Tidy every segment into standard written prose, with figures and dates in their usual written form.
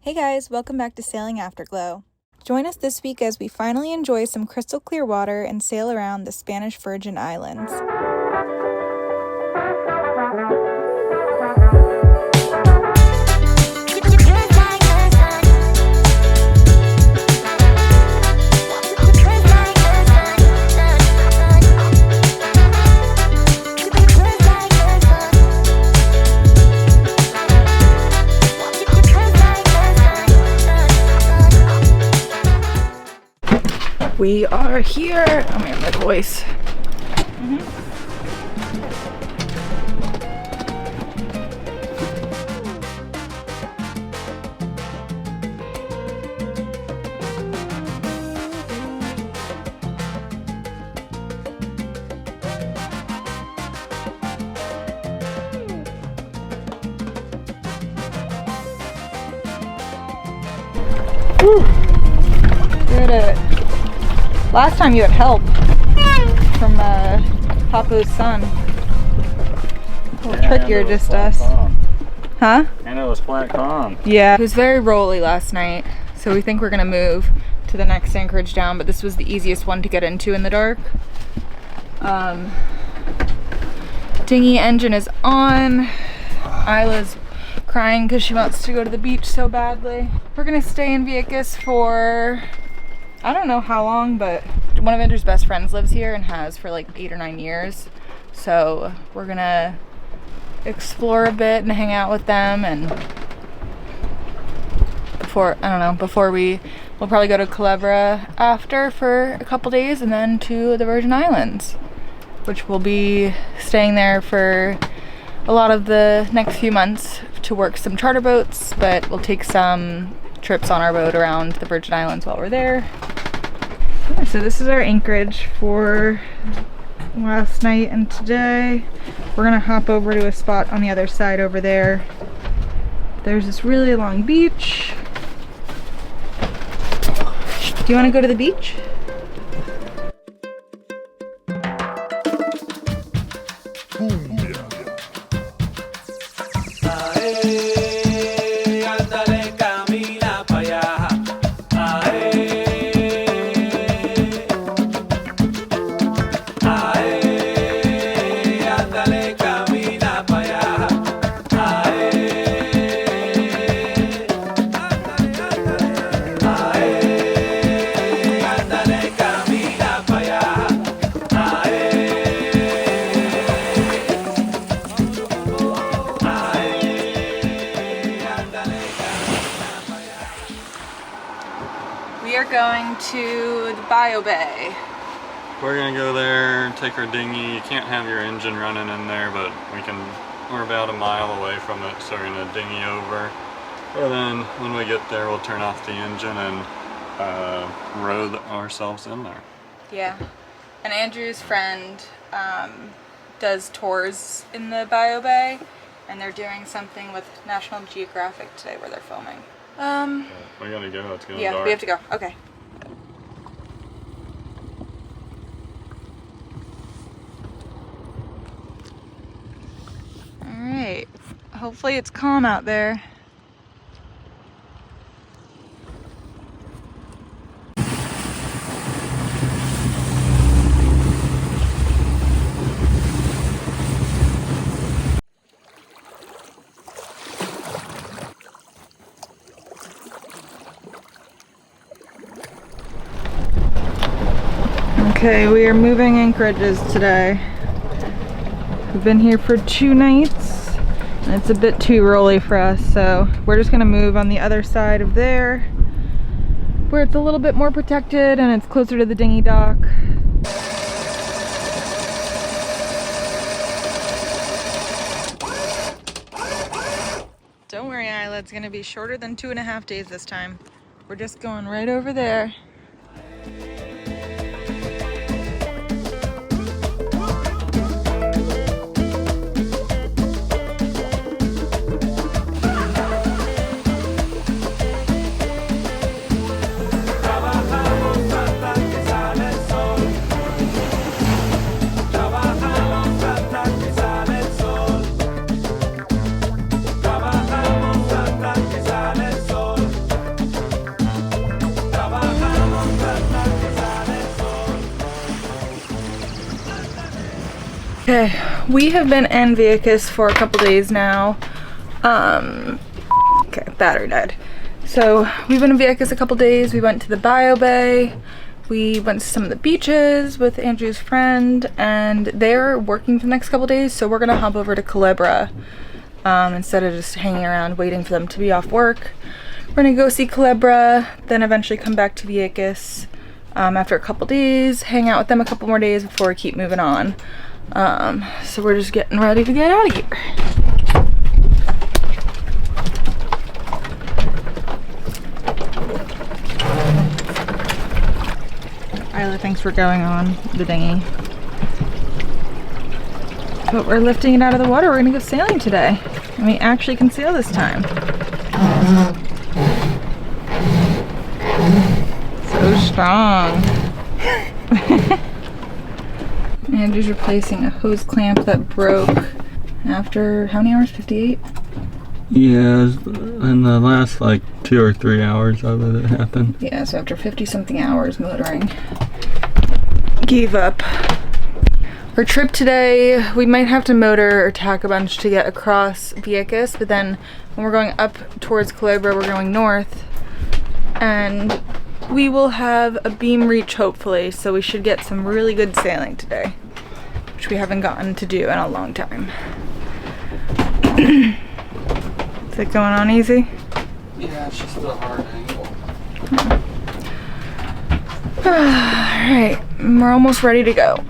Hey guys, welcome back to Sailing Afterglow. Join us this week as we finally enjoy some crystal clear water and sail around the Spanish Virgin Islands. We are here. Oh man, my voice. Woo. Did it. Last time you had help from Papa's son. A little trickier, just us. Huh? And it was flat calm. Yeah. It was very rolly last night, so we think we're gonna move to the next anchorage down, but this was the easiest one to get into in the dark. Dinghy engine is on. Isla's crying because she wants to go to the beach so badly. We're gonna stay in Vieques for I don't know how long, but one of Andrew's best friends lives here and has for like 8 or 9 years. So we're gonna explore a bit and hang out with them, and we'll probably go to Culebrita after for a couple days and then to the Virgin Islands, which we'll be staying there for a lot of the next few months to work some charter boats, but we'll take some trips on our boat around the Virgin Islands while we're there. Yeah, so this is our anchorage for last night and today. We're gonna hop over to a spot on the other side over there. There's this really long beach. Do you want to go to the beach? We are going to the Bio Bay. We're gonna go there, take our dinghy. You can't have your engine running in there, but we're about a mile away from it, so we're gonna dinghy over. And then when we get there, we'll turn off the engine and row ourselves in there. Yeah. And Andrew's friend does tours in the Bio Bay, and they're doing something with National Geographic today where they're filming. We gotta go, it's getting yeah, dark. we have to go. Okay. Alright. Hopefully it's calm out there. Okay, we are moving anchorages today. We've been here for 2 nights and it's a bit too rolly for us, so we're just gonna move on the other side of there where it's a little bit more protected and it's closer to the dinghy dock. Don't worry, Isla, it's gonna be shorter than 2.5 days this time. We're just going right over there. Trabajamos hasta que sale el sol. Okay, we have been in Vieques for a couple days now. Okay, battery died. So we've been in Vieques a couple days. We went to the Bio Bay. We went to some of the beaches with Andrew's friend, and they're working for the next couple days, so we're gonna hop over to Culebrita instead of just hanging around waiting for them to be off work. We're gonna go see Culebrita, then eventually come back to Vieques after a couple days, hang out with them a couple more days before we keep moving on. So we're just getting ready to get out of here. Isla thinks we're going on the dinghy. But we're lifting it out of the water. We're gonna go sailing today. And we actually can sail this time. So strong. Andrew's replacing a hose clamp that broke after how many hours? 58? Yeah, in the last like 2 or 3 hours of it happened. Yeah, so after 50 something hours motoring, gave up. Our trip today, we might have to motor or tack a bunch to get across Vieques, but then when we're going up towards Culebrita, we're going north, and we will have a beam reach hopefully, so we should get some really good sailing today, which we haven't gotten to do in a long time. Is it going on easy? Yeah, it's just a hard angle. Alright, we're almost ready to go.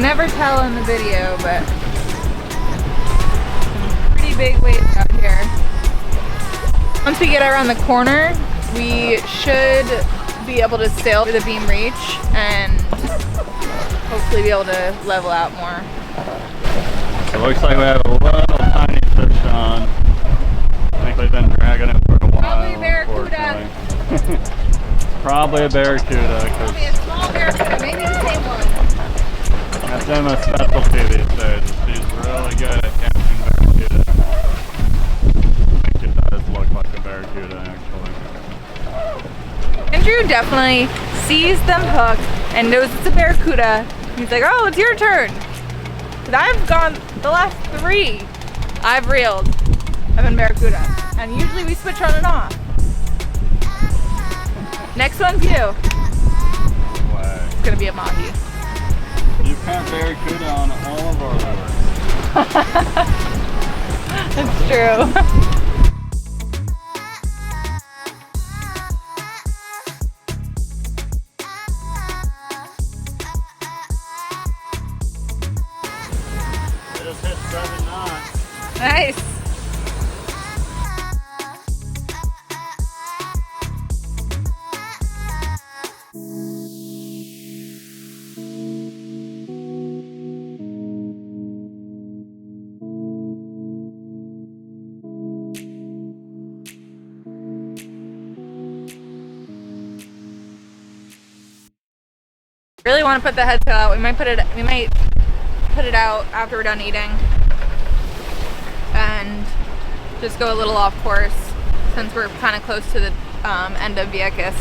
Never tell in the video, but some pretty big waves out here. Once we get around the corner, we should be able to sail through the beam reach and hopefully be able to level out more. It looks like we have a little tiny fish on. I think they've been dragging it for a while. Probably a barracuda. Probably a barracuda. Probably a small barracuda, maybe the same one. That's Emma's specialty these days. She's really good at catching barracuda. I think it does look like a barracuda, actually. Andrew definitely sees them hooked and knows it's a barracuda. He's like, oh, it's your turn. Because I've gone the last 3 I've reeled have been barracuda. And usually we switch on and off. Next one's you. Way. It's going to be a mahi. You can't barracuda on all of our lures. That's true. They just hit 7 knots. Nice. Really want to put the head sail out. We might put it out after we're done eating and just go a little off course since we're kind of close to the end of Vieques,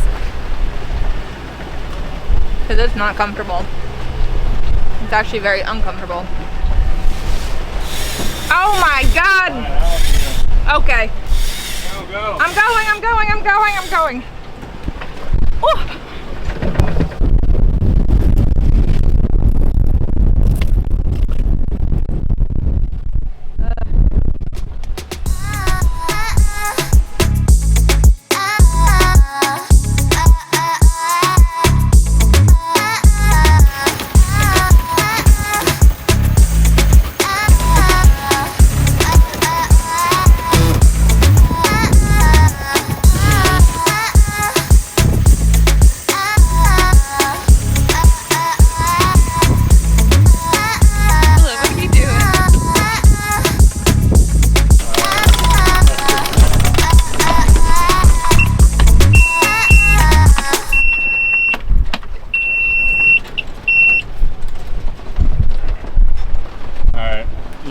because it's not comfortable. It's actually very uncomfortable. Oh my god! Okay. Go. I'm going. Oh.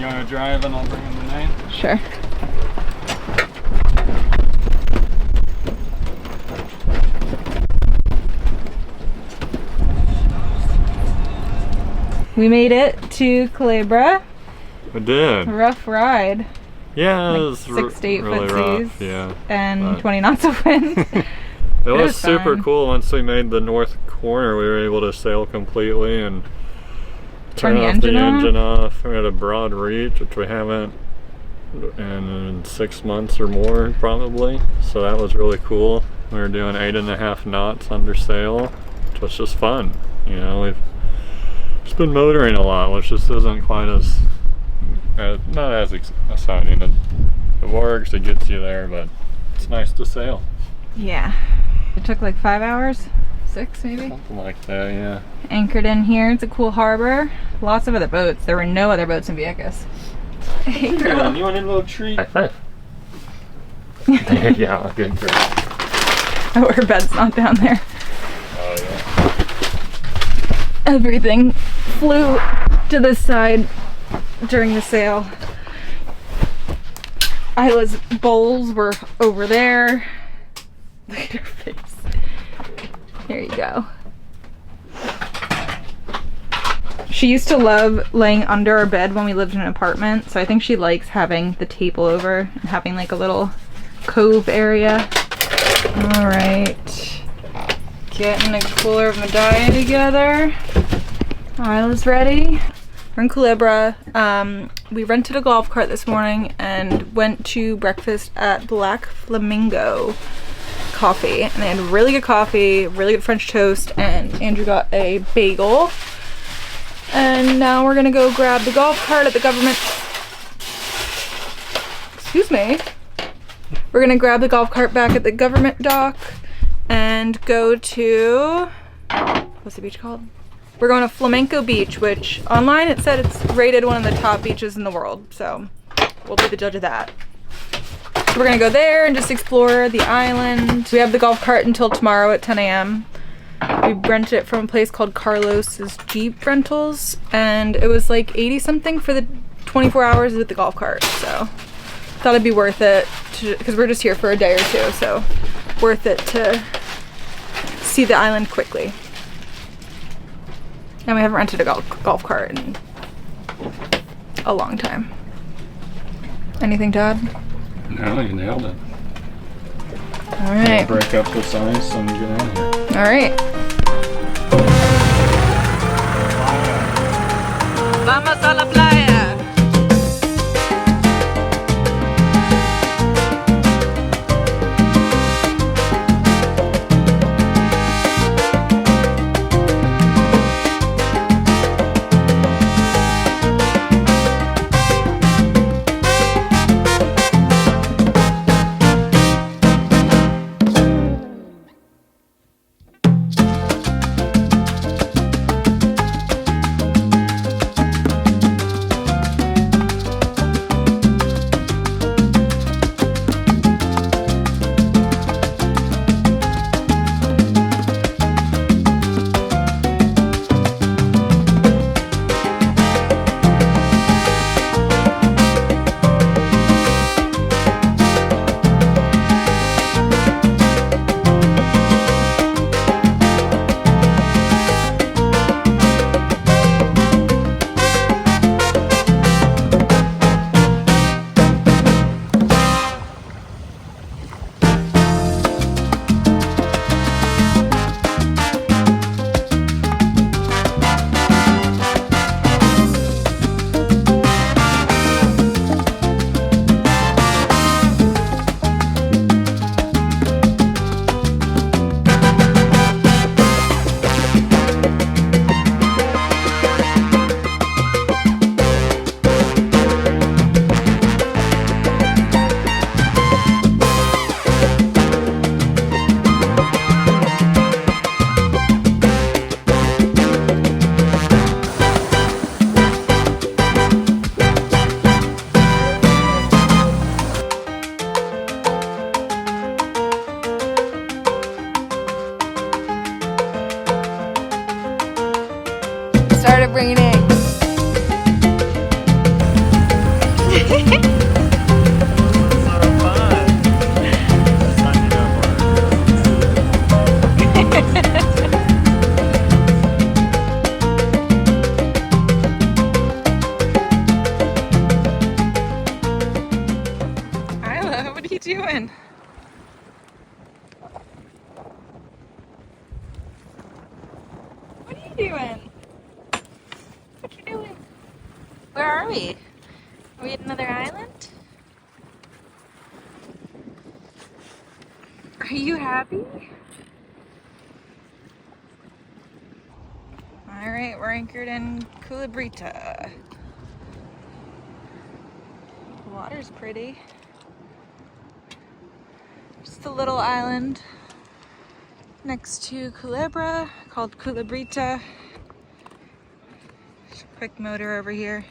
You want to drive and I'll bring in the name? Sure. We made it to Culebrita. We did. Rough ride. Yeah, Like it was 6 to 8 really foot rough. seas. Yeah. And but 20 knots of wind. it was super fun. cool. Once we made the north corner, we were able to sail completely and turn the off the engine engine off. We had a broad reach, which we haven't in 6 months or more, probably. So that was really cool. We were doing 8.5 knots under sail, which was just fun. You know, we've just been motoring a lot, which just isn't quite as not as exciting. It works, it gets you there, but it's nice to sail. Yeah. It took like 5 hours? 6 maybe? Something like that, yeah. Anchored in here. It's a cool harbor. Lots of other boats. There were no other boats in Vieques. Hey girl. You want a little treat? High five. Yeah, good girl. Oh, her bed's not down there. Oh yeah. Everything flew to the side during the sail. Isla's bowls were over there. Look at her face. Here you go. She used to love laying under our bed when we lived in an apartment, so I think she likes having the table over and having like a little cove area. All right. Getting a cooler of Medalla together. Isla's ready. We're in Culebrita. We rented a golf cart this morning and went to breakfast at Black Flamingo Coffee. And they had really good coffee, really good French toast, and Andrew got a bagel. And now we're gonna go grab the golf cart at the government. Excuse me. We're gonna grab the golf cart back at the government dock and go to, what's the beach called? We're going to Flamenco Beach, which online it said it's rated one of the top beaches in the world. So we'll be the judge of that. So we're gonna go there and just explore the island. We have the golf cart until tomorrow at 10 a.m. We rented it from a place called Carlos's Jeep Rentals, and it was like 80 something for the 24 hours with the golf cart. So thought it'd be worth it because we're just here for a day or two, so worth it to see the island quickly. And we haven't rented a golf cart in a long time. Anything to add? No, you nailed it. All right. Break up this ice and get out of here. All right. Vamos a la playa. are we? Are we at another island? Are you happy? Alright, we're anchored in Culebrita. The water's pretty. Just a little island next to Culebra called Culebrita. Quick motor over here.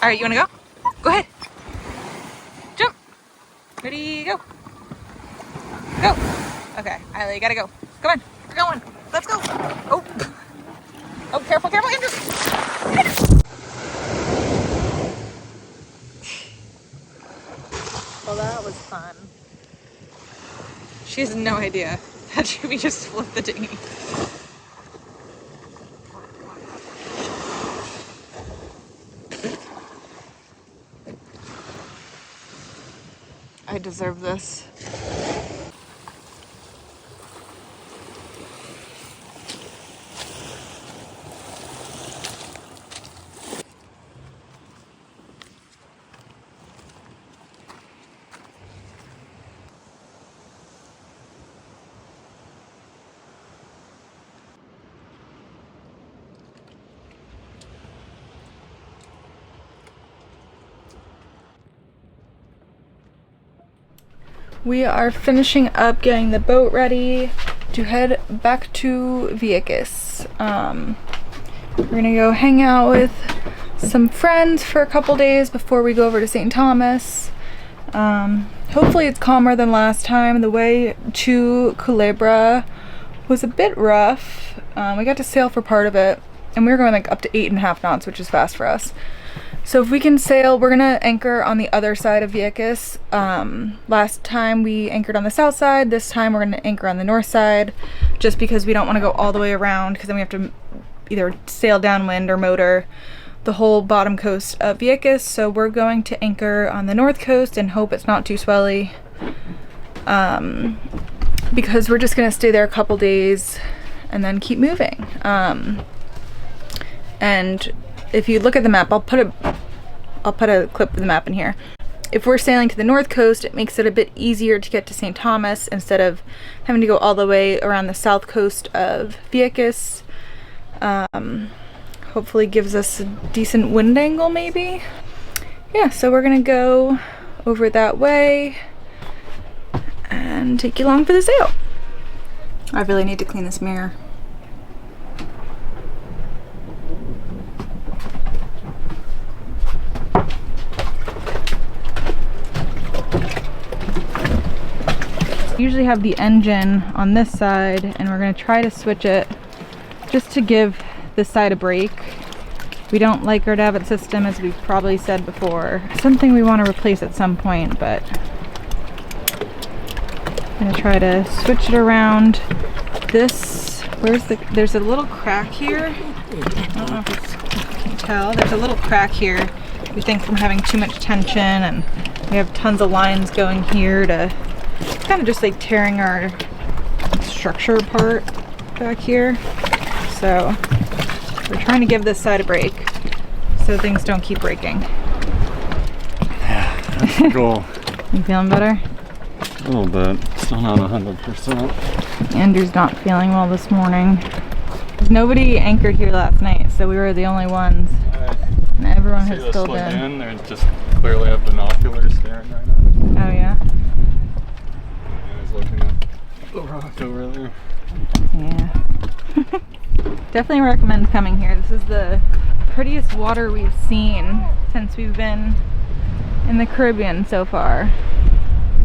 Alright, you wanna go? Go ahead. Jump. Ready, go. Go. Okay, Isla, you gotta go. Come on, we're going. Let's go. Oh. Oh, careful, careful, Andrew. Well, that was fun. She has no idea that we just flipped the dinghy. I deserve this. We are finishing up getting the boat ready to head back to Vieques. We're gonna go hang out with some friends for a couple days before we go over to St. Thomas. Hopefully it's calmer than last time. The way to Culebra was a bit rough. We got to sail for part of it, and we were going like up to 8.5 knots, which is fast for us. So if we can sail, we're gonna anchor on the other side of Vieques. Last time we anchored on the south side. This time we're gonna anchor on the north side, just because we don't want to go all the way around, because then we have to either sail downwind or motor the whole bottom coast of Vieques. So we're going to anchor on the north coast and hope it's not too swelly, because we're just gonna stay there a couple days and then keep moving. And if you look at the map, I'll put a clip of the map in here. If we're sailing to the north coast, it makes it a bit easier to get to St. Thomas instead of having to go all the way around the south coast of Vieques. Hopefully gives us a decent wind angle, maybe. Yeah, so we're gonna go over that way and take you along for the sail. I really need to clean this mirror. Usually have the engine on this side, and we're going to try to switch it just to give this side a break. We don't like our davit system, as we've probably said before. Something we want to replace at some point, but I'm going to try to switch it around. This, there's a little crack here. I don't know if you can tell. There's a little crack here, we think, from having too much tension, and we have tons of lines going here to kind of just like tearing our structure apart back here. So we're trying to give this side a break so things don't keep breaking. Yeah, that's the goal. You feeling better? A little bit. Still not 100%. Andrew's not feeling well this morning. Nobody anchored here last night, so we were the only ones. And everyone has still been. They just clearly have binoculars staring right at it. Oh yeah? Looking at the rock over there. Yeah. Definitely recommend coming here. This is the prettiest water we've seen since we've been in the Caribbean so far,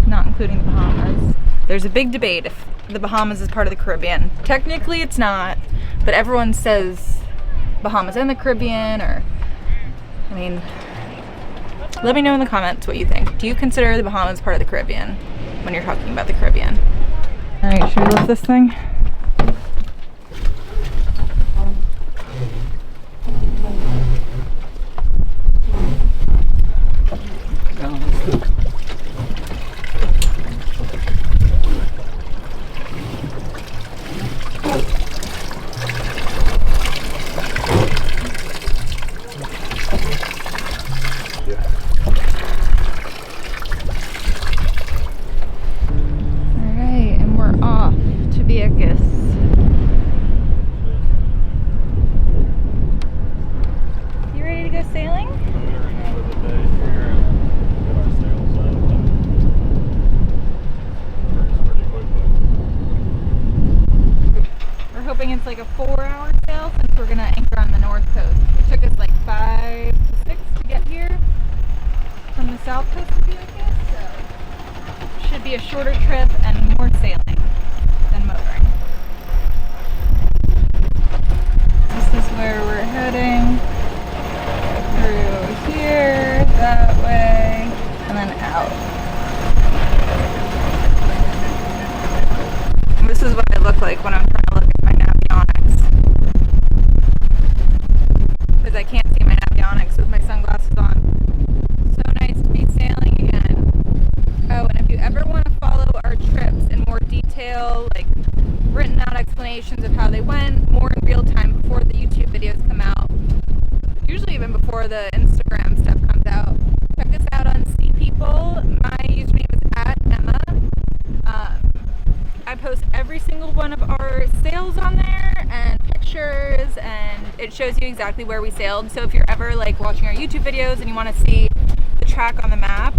not including the Bahamas. There's a big debate if the Bahamas is part of the Caribbean. Technically it's not, but everyone says Bahamas and the Caribbean, or, I mean, let me know in the comments what you think. Do you consider the Bahamas part of the Caribbean when you're talking about the Caribbean? Alright, should we lift this thing? like a 4-hour sail since we're gonna anchor on the north coast. It took us like 5 to 6 to get here from the south coast of Vieques, so should be a shorter trip and more sailing than motoring. This is where we're heading, through here, that way, and then out. This is what I look like when I'm trying to look at my navionics, because I can't see my navionics with my sunglasses on. So nice to be sailing again. Oh, and if you ever want to follow our trips in more detail, like written out explanations of how they went, more in real time before the YouTube videos come out, usually even before the Instagram stuff comes out, check us out on Sea People. My username is @Emma. I post every single one of our sails on there and pictures, and it shows you exactly where we sailed. So if you're ever like watching our YouTube videos and you want to see the track on the map,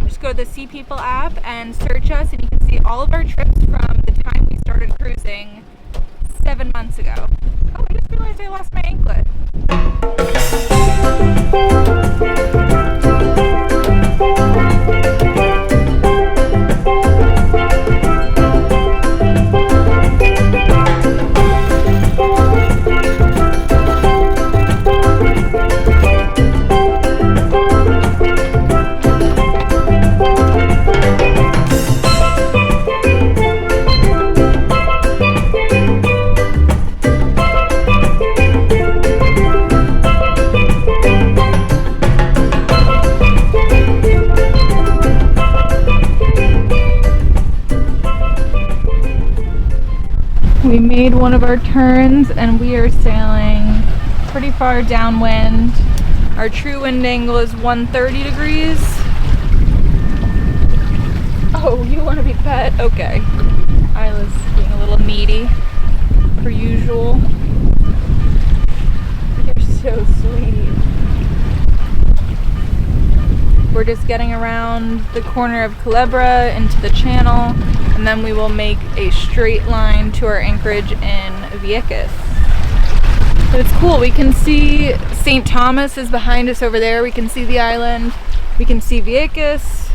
just go to the Sea People app and search us, and you can see all of our trips from the time we started cruising 7 months ago. Oh, I just realized I lost my anklet. We made one of our turns and we are sailing pretty far downwind. Our true wind angle is 130 degrees. Oh, you want to be pet? Okay. Isla's being a little needy, per usual. You're so sweet. We're just getting around the corner of Culebrita into the channel, and then we will make a straight line to our anchorage in Vieques. But it's cool, we can see St. Thomas is behind us over there, we can see the island, we can see Vieques.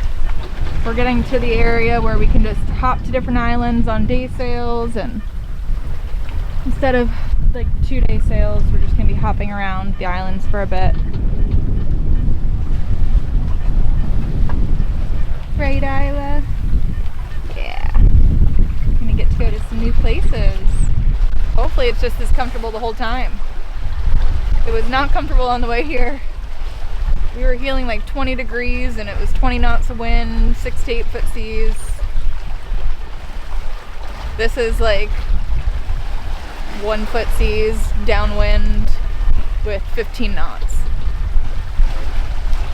We're getting to the area where we can just hop to different islands on day sails, and instead of like 2-day sails, we're just going to be hopping around the islands for a bit. Right, Isla? Yeah. Gonna get to go to some new places. Hopefully it's just as comfortable the whole time. It was not comfortable on the way here. We were feeling like 20 degrees and it was 20 knots of wind, 6 to 8 foot seas. This is like 1 foot seas, downwind with 15 knots.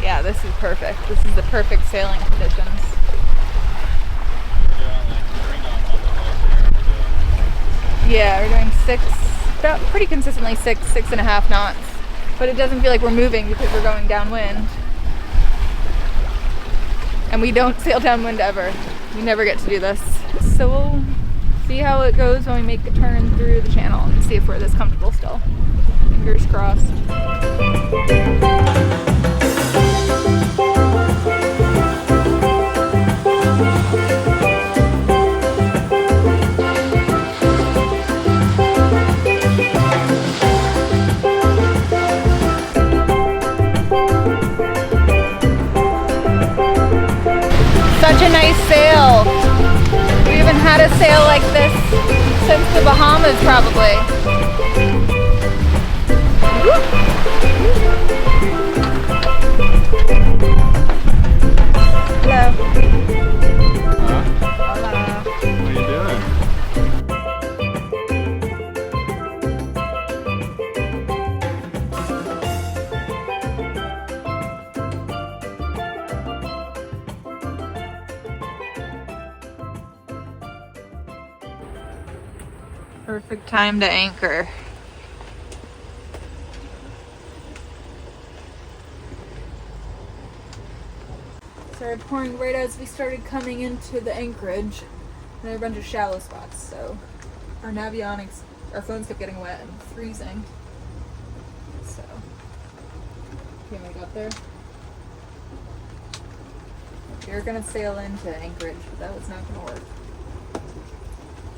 Yeah, this is perfect. This is the perfect sailing conditions. Yeah, we're doing 6, about pretty consistently 6.5 knots. But it doesn't feel like we're moving because we're going downwind. And we don't sail downwind ever. We never get to do this. So we'll see how it goes when we make a turn through the channel and see if we're this comfortable still. Fingers crossed. Such a nice sail. We haven't had a sail like this since the Bahamas, probably. Hello. Hola. What are you doing? Perfect time to anchor. Started pouring right as we started coming into the anchorage. And there are a bunch of shallow spots, so our navionics Our phones kept getting wet and freezing. So, see when we got there? We were gonna sail into Anchorage, but that was not gonna work.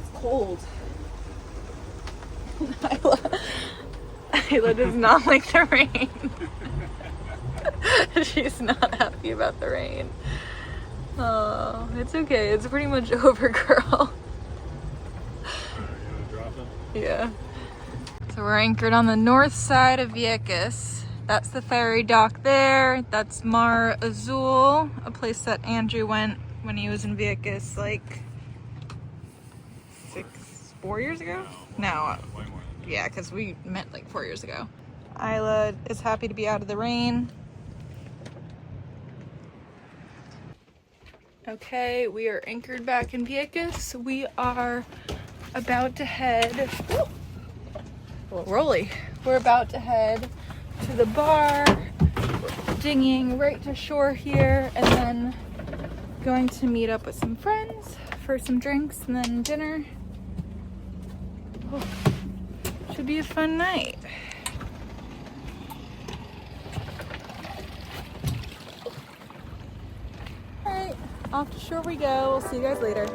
It's cold. Isla does not like the rain. She's not happy about the rain. Oh, it's okay. It's pretty much over, girl. Yeah. So we're anchored on the north side of Vieques. That's the ferry dock there. That's Mar Azul, a place that Andrew went when he was in Vieques like 4 years ago? No. Yeah, because we met like 4 years ago. Isla is happy to be out of the rain. Okay, we are anchored back in Vieques. We are about to head, rolly. We're about to head to the bar, dinghying right to shore here, and then going to meet up with some friends for some drinks and then dinner. Oh, should be a fun night. All right, off to shore we go. We'll see you guys later.